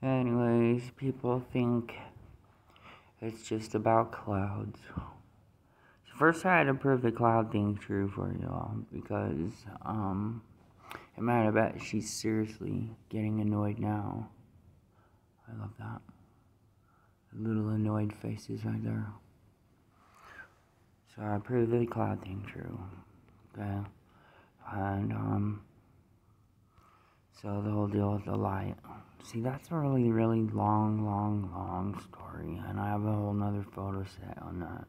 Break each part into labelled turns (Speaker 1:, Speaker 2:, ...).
Speaker 1: Anyways, people think it's just about clouds. First, I had to prove the cloud thing true for y'all because, I bet she's seriously getting annoyed now. I love that. Little annoyed faces right there. So I proved the cloud thing true. Okay. And, so the whole deal with the light. See, that's a really, really long story. And I have a whole nother photo set on that.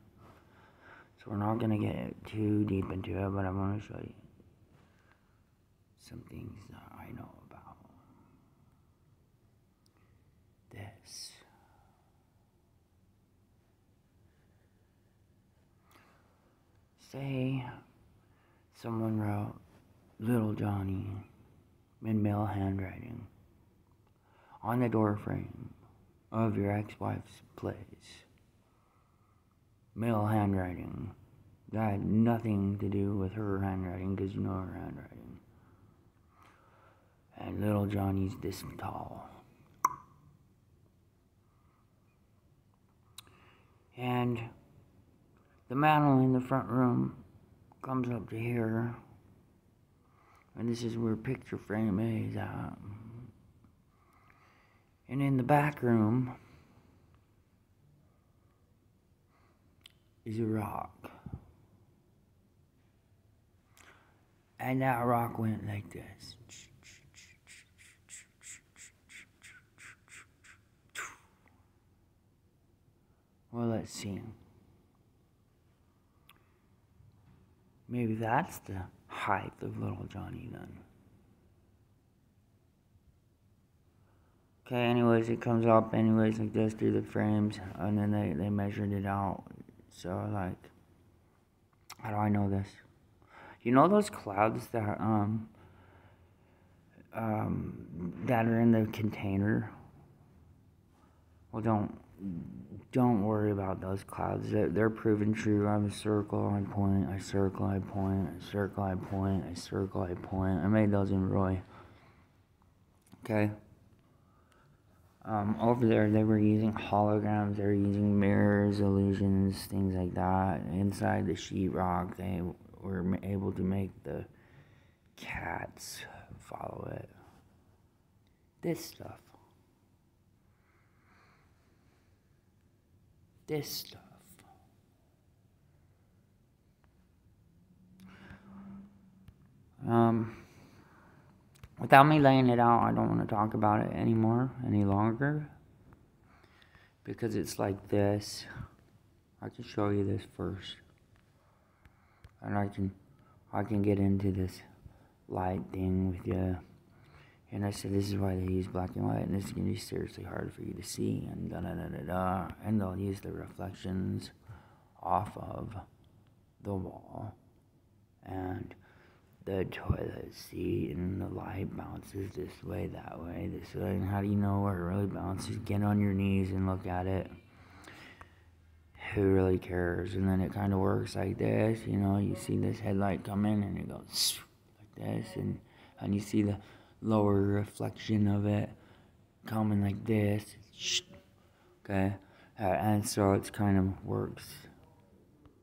Speaker 1: So we're not gonna get too deep into it, but I want to show you some things that I know about this. Say someone wrote Little Johnny in male handwriting on the door frame of your ex-wife's place. Male handwriting. That had nothing to do with her handwriting, because you know her handwriting. And little Johnny's this tall. And the mantel in the front room comes up to here. And this is where picture frame A is at. And in the back room is a rock. And that rock went like this. Well, let's see. Maybe that's the height of little Johnny then. Okay, anyways, it comes up anyways like this through the frames, and then they measured it out. So, like, how do I know this? You know those clouds that that are in the container? Well, don't worry about those clouds. They're proven true. I'm a circle, I point, I circle, I point, I circle, I point, I circle, I point. I made those in Roy. Okay. Over there, they were using holograms, they were using mirrors, illusions, things like that. Inside the sheetrock, they were able to make the cats follow it. This stuff. This stuff. Without me laying it out, I don't want to talk about it anymore, any longer. Because it's like this. I can show you this first. And I can get into this light thing with you. And I said, this is why they use black and white, and this is going to be seriously hard for you to see, and da-da-da-da-da. And they'll use the reflections off of the wall. And the toilet seat, and the light bounces this way, that way, this way. And how do you know where it really bounces? Get on your knees and look at it. Who really cares? And then it kind of works like this, you know. You see this headlight come in, and it goes like this, and you see the lower reflection of it coming like this. Okay, and so it kind of works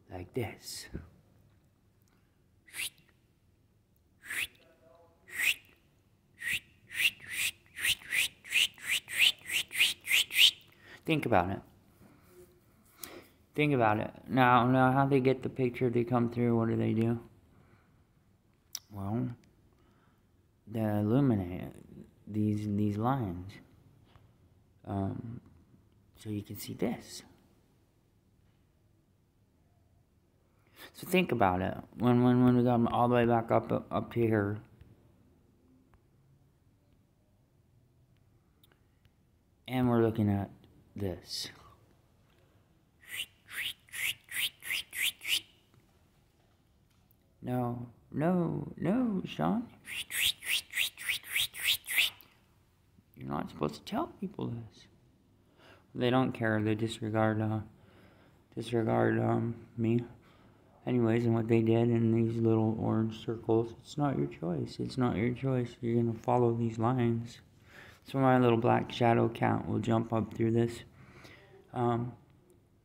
Speaker 1: like this. Think about it. Think about it. Now how they get the picture, they come through, what do? Well, they illuminate these lines. So you can see this. So think about it. When we got all the way back up here, and we're looking at this. No, Sean. You're not supposed to tell people this. They don't care. They disregard me. Anyways, and what they did in these little orange circles, it's not your choice. It's not your choice. You're gonna follow these lines. So my little black shadow cat will jump up through this.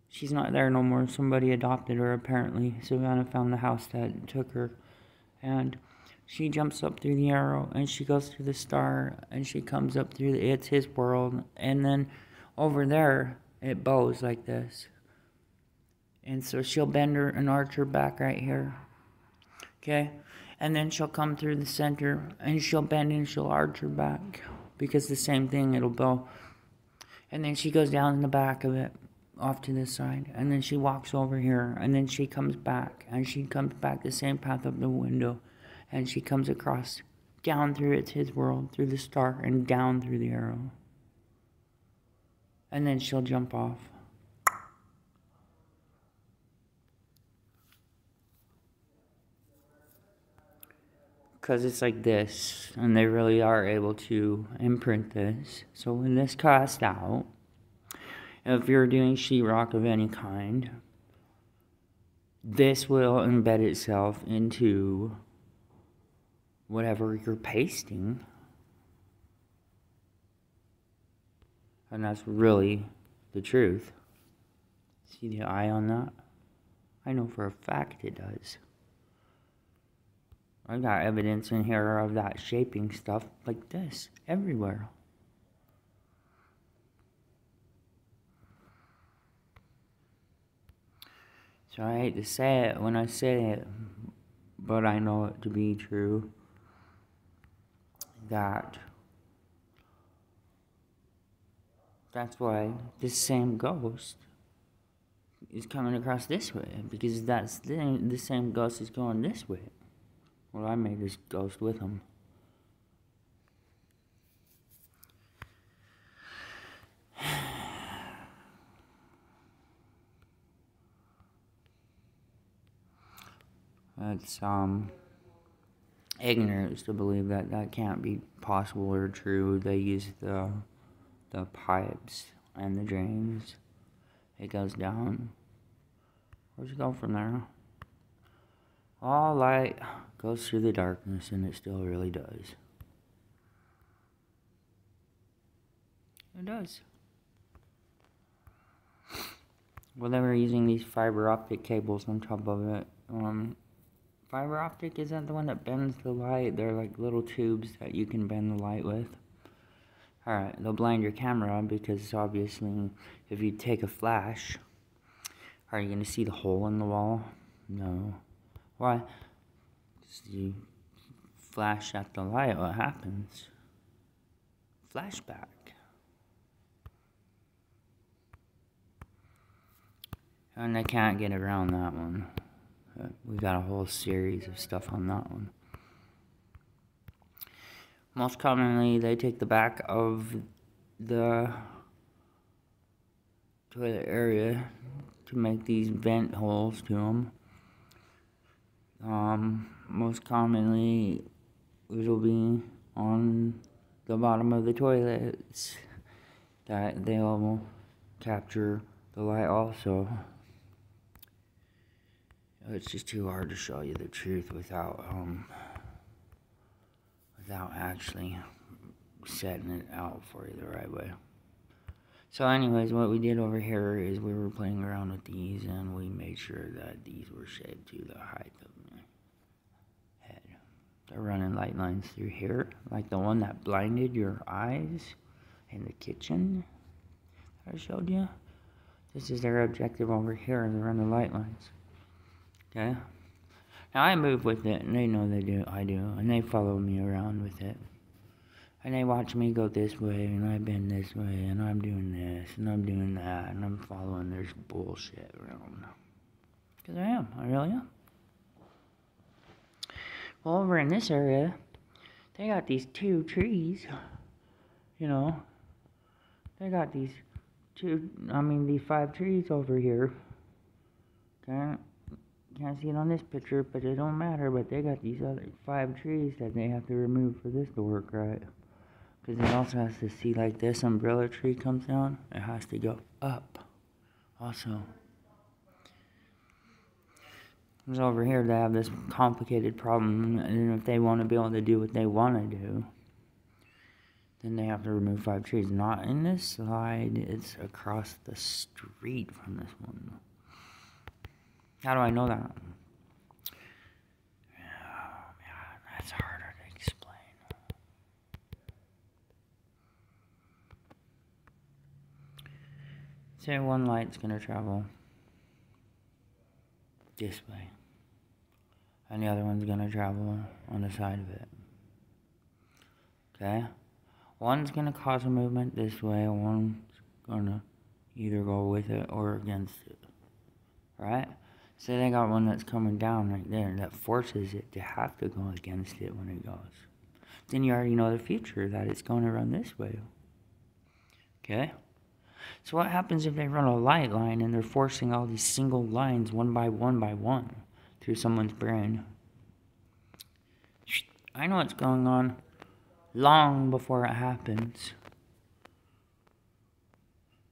Speaker 1: She's not there no more. Somebody adopted her, apparently. Savannah found the house that took her. And she jumps up through the arrow, and she goes through the star, and she comes up through it's his world. And then over there, it bows like this. And so she'll bend her and arch her back right here. Okay? And then she'll come through the center, and she'll bend and she'll arch her back. Because the same thing, it'll bow. And then she goes down in the back of it, off to this side. And then she walks over here, and then she comes back. And she comes back the same path up the window. And she comes across, down through it's his world, through the star, and down through the arrow. And then she'll jump off. Because it's like this, and they really are able to imprint this. So when this casts out, if you're doing sheetrock of any kind, this will embed itself into whatever you're pasting. And that's really the truth. See the eye on that? I know for a fact it does. I got evidence in here of that shaping stuff like this, everywhere. So I hate to say it when I say it, but I know it to be true, that's why this same ghost is coming across this way, because that's the same ghost is going this way. Well, I made this ghost with him. It's ignorance to believe that that can't be possible or true. They use the pipes and the drains. It goes down. Where's it go from there? All light goes through the darkness, and it still really does. It does. Well, they were using these fiber optic cables on top of it. Fiber optic, is that the one that bends the light? They're like little tubes that you can bend the light with. Alright, they'll blind your camera because obviously if you take a flash, are you going to see the hole in the wall? No. Why? You flash at the light, what happens? Flashback. And I can't get around that one. We got a whole series of stuff on that one. Most commonly, they take the back of the toilet area to make these vent holes to them. Most commonly, it'll be on the bottom of the toilets that they'll capture the light also. It's just too hard to show you the truth without actually setting it out for you the right way. So anyways, what we did over here is we were playing around with these, and we made sure that these were shaped to the height of my head. They're running light lines through here, like the one that blinded your eyes in the kitchen that I showed you. This is their objective over here, and they're running light lines. Okay? Now I move with it, and they know I do, and they follow me around with it. And they watch me go this way, and I bend this way, and I'm doing this, and I'm doing that, and I'm following their bullshit around. Because I really am. Well, over in this area, they got these two trees, you know. They got these these 5 trees over here. Okay? Can't see it on this picture, but it don't matter. But they got these other 5 trees that they have to remove for this to work right. Because it also has to see, like this umbrella tree comes down, it has to go up also. Because over here they have this complicated problem, and if they want to be able to do what they want to do, then they have to remove 5 trees. Not in this slide, it's across the street from this one. How do I know that? Oh, man, that's harder to explain. Say one light's gonna travel this way, and the other one's gonna travel on the side of it. Okay? One's gonna cause a movement this way, one's gonna either go with it or against it. Right? So they got one that's coming down right there that forces it to have to go against it when it goes. Then you already know the future that it's going to run this way. Okay? So what happens if they run a light line and they're forcing all these single lines one by one through someone's brain? I know what's going on long before it happens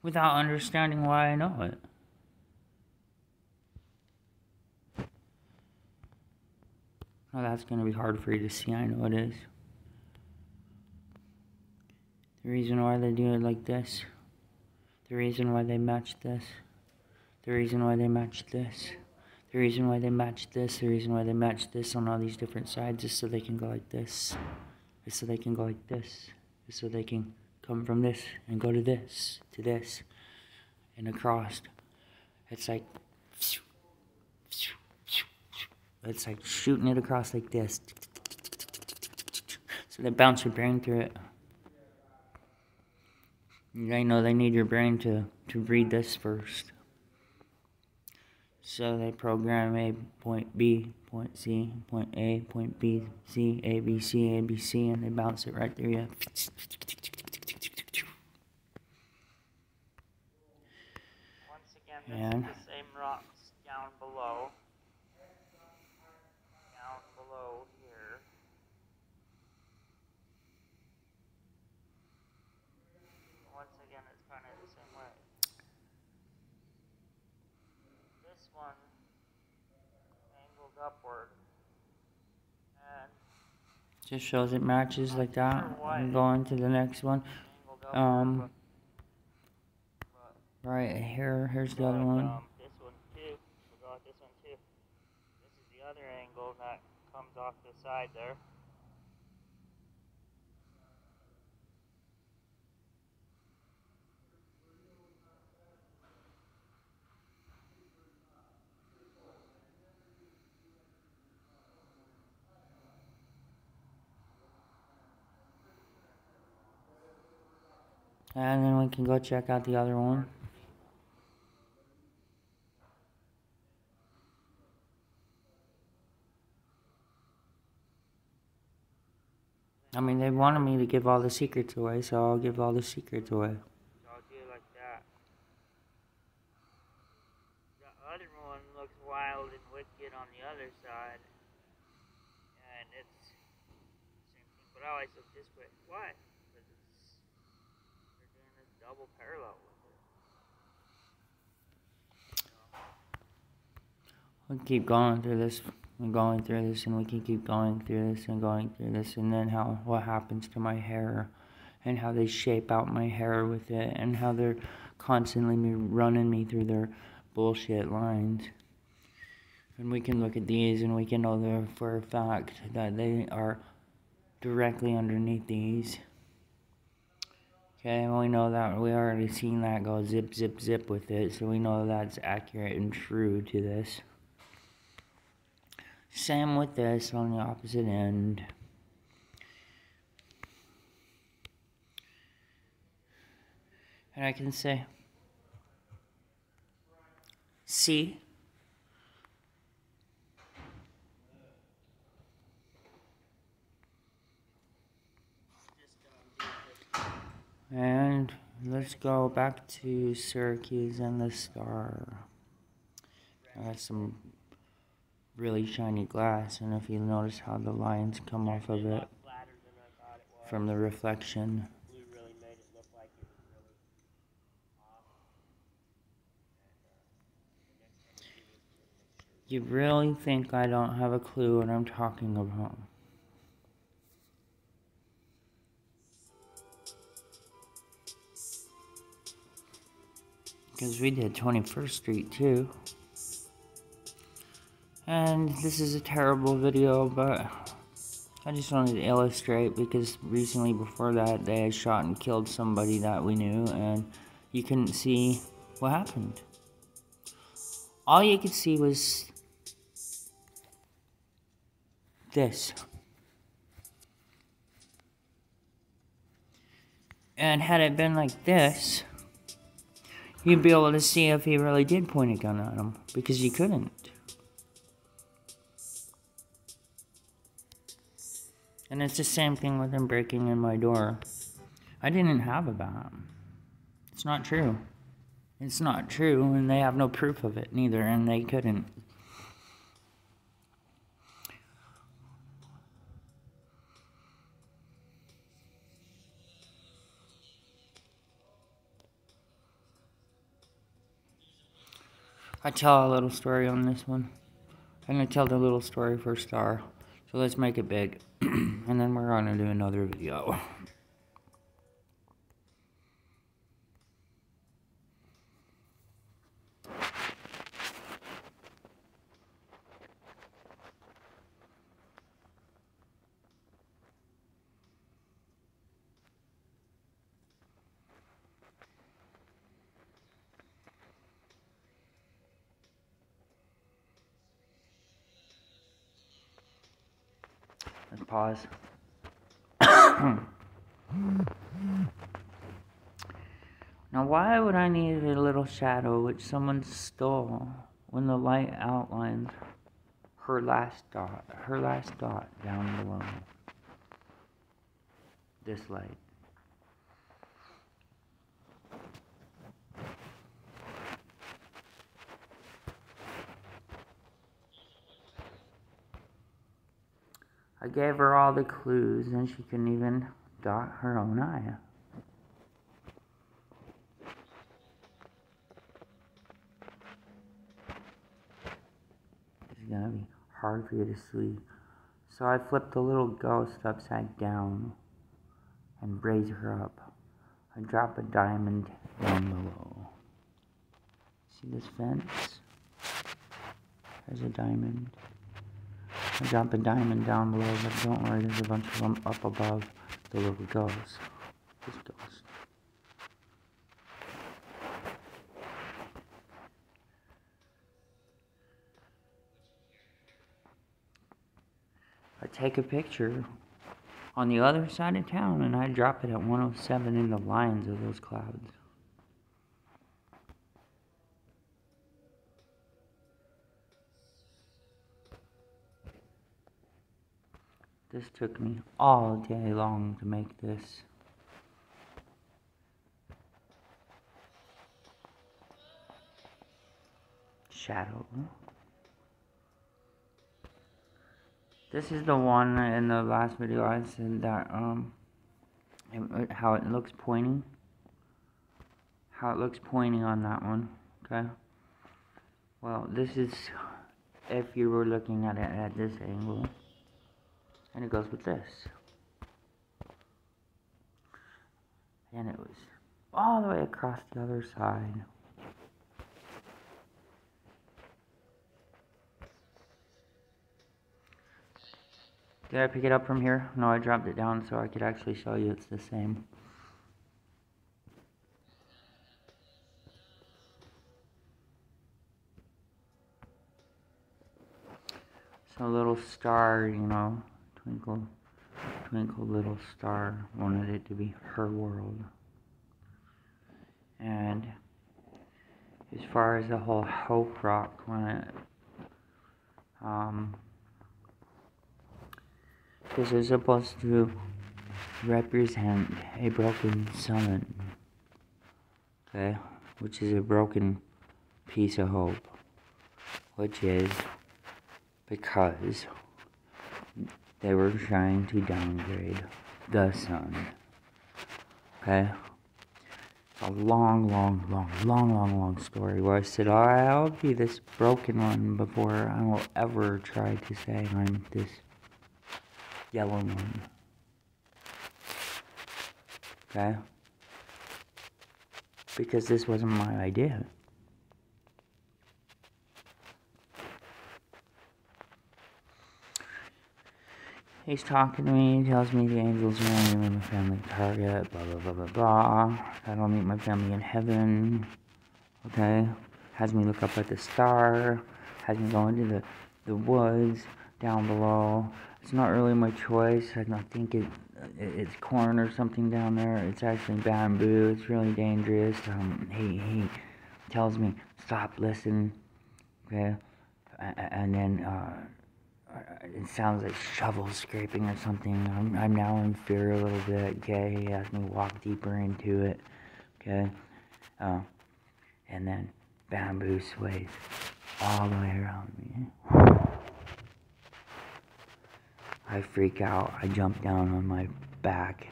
Speaker 1: without understanding why I know it. Oh, that's going to be hard for you to see. I know it is. The reason why they do it like this. The reason why they match this. The reason why they match this. The reason why they match this. The reason why they match this on all these different sides is so they can go like this. Is so they can go like this. Is so they can come from this and go to this. And across. It's like... It's like shooting it across like this. So they bounce your brain through it. They know they need your brain to read this first. So they program A, point B, point C, point A, point B, C, A, B, C, A, B, C, and they bounce it right through you.
Speaker 2: Once again, this is the same rocks down below. Here. Once again, it's kind of the same way. This one angled upward, and
Speaker 1: just shows it matches like that. I'm going to the next one. Right here, here's the other one.
Speaker 2: This one too. Forgot this one too. This is the other angle that comes off the side there.
Speaker 1: And then we can go check out the other one. I mean, they wanted me to give all the secrets away, so I'll give all the secrets away.
Speaker 2: So I'll do it like that. The other one looks wild and wicked on the other side. And it's the same thing, but I always look this way. Why? Because they're doing this double parallel with it.
Speaker 1: We keep going through this. And going through this, and we can keep going through this and going through this, and then what happens to my hair, and how they shape out my hair with it, and how they're constantly running me through their bullshit lines. And we can look at these, and we can know for a fact that they are directly underneath these. Okay, and we know that we already seen that go zip, zip, zip with it, so we know that's accurate and true to this. Same with this on the opposite end. And I can say, see. And let's go back to Syracuse and the star. I got some really shiny glass, and if you notice how the lines come off of it from the reflection. You really think I don't have a clue what I'm talking about? because we did 21st Street too. And this is a terrible video, but I just wanted to illustrate because recently before that they had shot and killed somebody that we knew, and you couldn't see what happened. All you could see was this. And had it been like this, you'd be able to see if he really did point a gun at him, because you couldn't. And it's the same thing with him breaking in my door. I didn't have a bat. It's not true. It's not true, and they have no proof of it neither, and they couldn't. I tell a little story on this one. I'm going to tell the little story for Star. So let's make it big. And then we're going to do another video. Let's pause. Now, why would I need a little shadow which someone stole when the light outlines her last dot down below? This light. I gave her all the clues, and she couldn't even dot her own eye. It's gonna be hard for you to see. So I flipped the little ghost upside down and raise her up. I drop a diamond down below. See this fence? There's a diamond. I drop a diamond down below, but don't worry, there's a bunch of them up above the little ghost. This ghost. I take a picture on the other side of town and I drop it at 107 in the lines of those clouds. This took me all day long to make this. Shadow. This is the one in the last video I said that, how it looks pointy. How it looks pointy on that one, okay? Well, this is if you were looking at it at this angle. And it goes with this. And it was all the way across the other side. Did I pick it up from here? No, I dropped it down so I could actually show you it's the same. So a little star, you know, twinkle, twinkle little star, wanted it to be her world. And as far as the whole Hope Rock went, this is supposed to represent a broken sun, okay, which is a broken piece of hope, which is because they were trying to downgrade the sun, okay? A long story where I said, I'll be this broken one before I will ever try to say I'm this yellow one. Okay? because this wasn't my idea. He's talking to me, he tells me the angels are only my family target, blah, blah, blah, blah, blah. That I'll meet my family in heaven, okay? Has me look up at the star, has me go into the woods down below. It's not really my choice. I don't think it's corn or something down there. It's actually bamboo. It's really dangerous. He tells me, stop, listen, okay? And then, it sounds like shovels scraping or something. I'm now in fear a little bit, okay? He has me walk deeper into it, okay? And then bamboo sways all the way around me. I freak out. I jump down on my back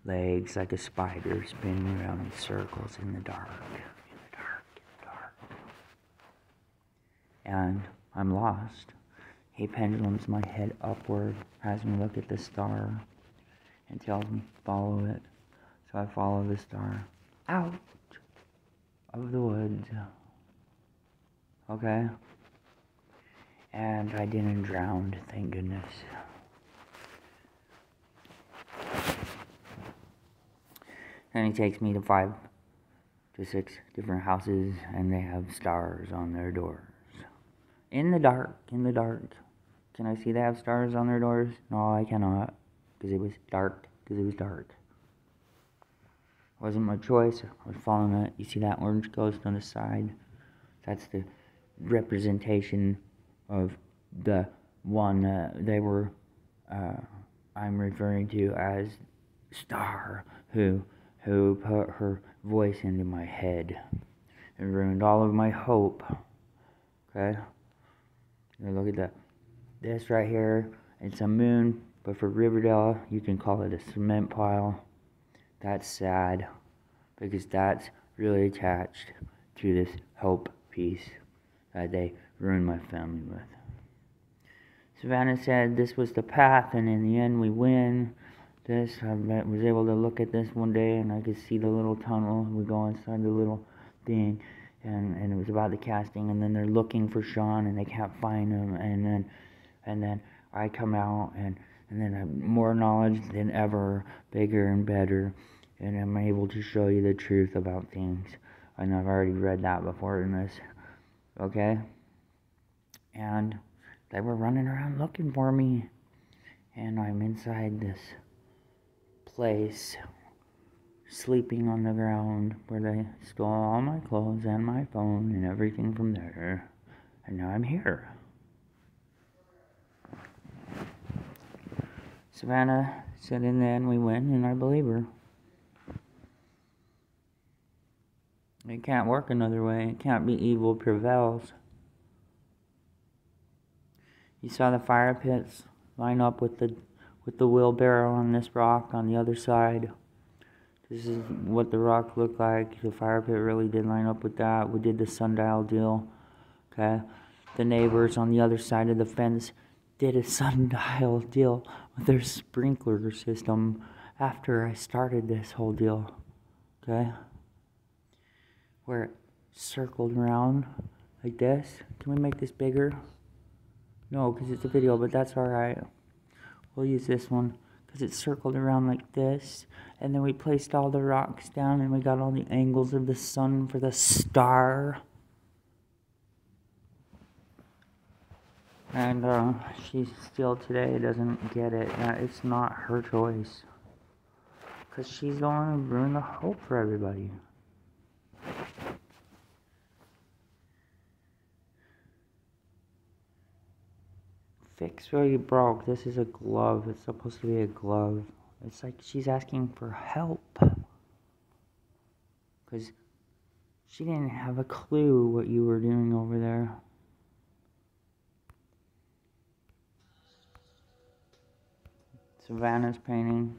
Speaker 1: legs like a spider, spinning around in circles in the dark. And I'm lost. He pendulums my head upward, has me look at the star, and tells me, follow it. So I follow the star out of the woods. Okay? And I didn't drown, thank goodness. And he takes me to 5 to 6 different houses, and they have stars on their doors. In the dark. Can I see they have stars on their doors? No, I cannot, because it was dark. Wasn't my choice. I was following it. You see that orange ghost on the side? That's the representation of the one they were, I'm referring to as Star, who put her voice into my head and ruined all of my hope. Okay? Now look at this right here. It's a moon, but for Riverdale, you can call it a cement pile. That's sad, because that's really attached to this hope piece that they ruined my family with. Savannah said this was the path, and in the end we win. I was able to look at this one day, and I could see the little tunnel. We go inside the little thing, and it was about the casting, and then they're looking for Sean, and they can't find him, and then I come out, and then I have more knowledge than ever, bigger and better, and I'm able to show you the truth about things. And I've already read that before in this, okay? And they were running around looking for me, and I'm inside this place, sleeping on the ground, where they stole all my clothes and my phone and everything from there, and now I'm here. Savannah said in the end we win, and I believe her. It can't work another way. It can't be evil prevails. You saw the fire pits line up with the wheelbarrow on this rock on the other side. This is what the rock looked like. The fire pit really did line up with that. We did the sundial deal. Okay? The neighbors on the other side of the fence did a sundial deal with their sprinkler system after I started this whole deal. Okay? Where it circled around like this. Can we make this bigger? No, because it's a video, but that's alright. We'll use this one because it circled around like this, and then we placed all the rocks down, and we got all the angles of the sun for the star. And she still today doesn't get it. It's not her choice, because she's the one who ruined the hope for everybody. Fix what you broke. This is a glove. It's supposed to be a glove. It's like she's asking for help. Because she didn't have a clue what you were doing over there. Savannah's painting.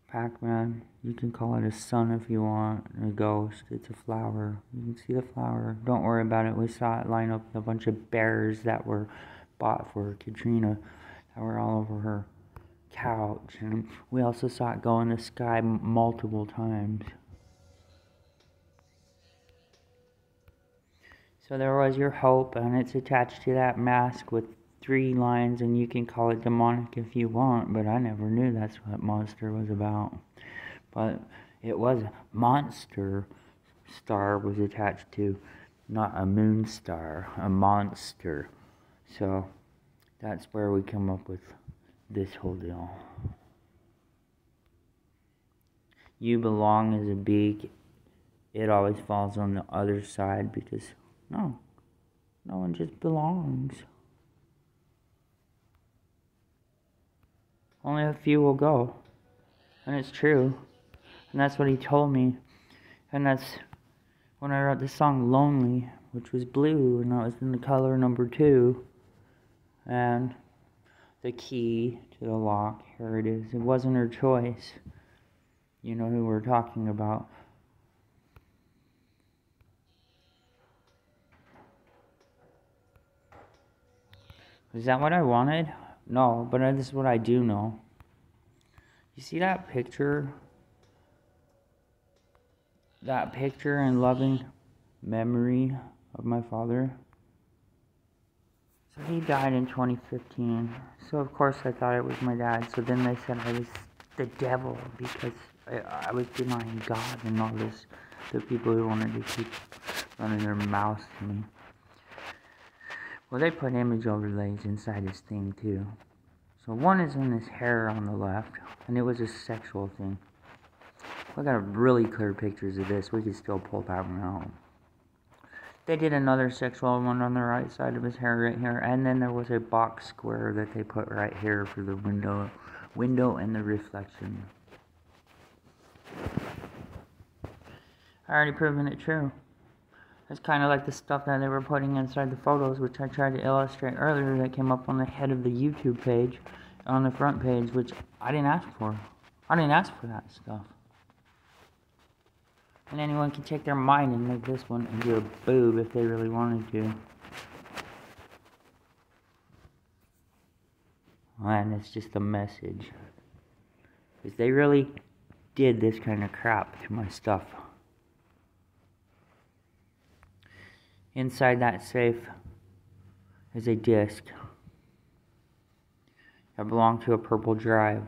Speaker 1: Pac-Man. You can call it a sun if you want. A ghost. It's a flower. You can see the flower. Don't worry about it. We saw it line up with a bunch of bears that were bought for Katrina, that were all over her couch, and we also saw it go in the sky multiple times. So there was your hope, and it's attached to that mask with 3 lines, and you can call it demonic if you want, but I never knew that's what monster was about. But it was a monster star was attached to, not a moon star, a monster. So that's where we come up with this whole deal. You belong is a big, it always falls on the other side because no one just belongs. Only a few will go. And it's true. And that's what he told me. And that's when I wrote the song Lonely, which was blue, and that was in the color number 2. And the key to the lock, here it is. It wasn't her choice. You know who we're talking about. Is that what I wanted? No, but this is what I do know. You see that picture? That picture in loving memory of my father? So he died in 2015. So of course I thought it was my dad. So then they said I was the devil because I was denying God and all this. The people who wanted to keep running their mouths to me. Well, they put image overlays inside his thing too. So one is in his hair on the left, and it was a sexual thing. I got really clear pictures of this. We could still pull that one out. They did another sexual one on the right side of his hair right here, and then there was a box square that they put right here for the window and the reflection. I already proven it true. It's kind of like the stuff that they were putting inside the photos, which I tried to illustrate earlier, that came up on the head of the YouTube page, on the front page, which I didn't ask for. I didn't ask for that stuff. And anyone can take their mind and make this one into a boob if they really wanted to. And it's just a message. Because they really did this kind of crap to my stuff. Inside that safe is a disc that belonged to a purple drive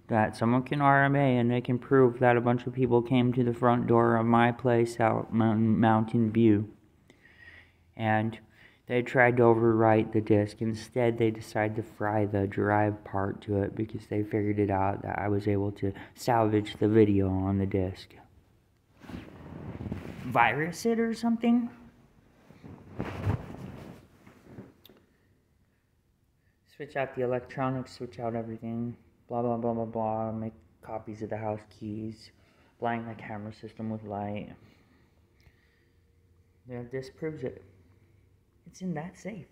Speaker 1: that someone can RMA, and they can prove that a bunch of people came to the front door of my place out Mountain View, and they tried to overwrite the disc. Instead, they decided to fry the drive part to it because they figured it out that I was able to salvage the video on the disc. Virus it or something? Switch out the electronics, switch out everything, blah blah blah blah blah, make copies of the house keys, blind the camera system with light. Yeah, this proves it. It's in that safe.